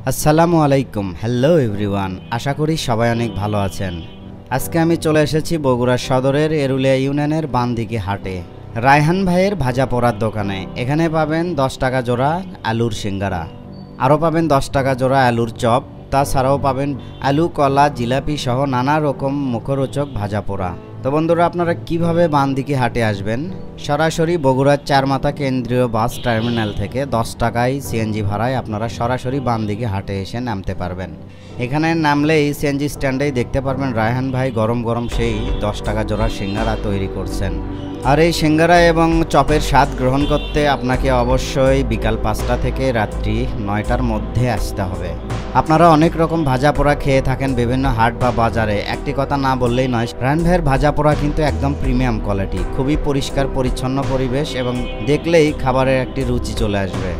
আসসালামু আলাইকুম। Hello everyone, আশা করি সবাই অনেক ভালো আছেন। আজকে আমি চলে এসেছি বগুড়া সদরের এরুলিয়া ইউনিয়নের বানদিঘি হাটে রায়হান ভাইয়ের ভাজা পোড়ার দোকানে। এখানে পাবেন 10 টাকা জোড়া আলুর সিঙ্গারা, আরও পাবেন 10 টাকা জোড়া আলুর চপ, তাছাড়াও পাবেন আলু, কলা, জিলাপি সহ নানা রকম মুখরোচক ভাজা পোড়া। তো বন্ধুরা, আপনারা কিভাবে বানদিঘি হাটে আসবেন? সরাসরি বগুড়ার চারমাথা কেন্দ্রীয় বাস টার্মিনাল থেকে 10 টাকায় সিএনজি ভাড়ায় আপনারা সরাসরি বানদিঘি হাটে এসে নামতে পারবেন। এখানে নামলেই সিএনজি স্ট্যান্ডেই দেখতে পারবেন রায়হান ভাই গরম গরম সেই 10 টাকা জোড়া সিঙ্গারা তৈরি করছেন। আর এই সিঙ্গারা এবং চপের স্বাদ গ্রহণ করতে আপনাকে অবশ্যই বিকাল 5টা থেকে রাত্রি 9টার মধ্যে আসতে হবে। আপনারা অনেক রকম ভাজা পোড়া খেয়ে থাকেন বিভিন্ন হাট বা বাজারে, একটি কথা না বললেই নয়, রায়হান ভাইয়ের ভাজা পোড়া কিন্তু একদম প্রিমিয়াম কোয়ালিটি, খুবই পরিষ্কার পরিচ্ছন্ন পরিবেশ এবং দেখলেই খাবারের একটি রুচি চলে আসবে।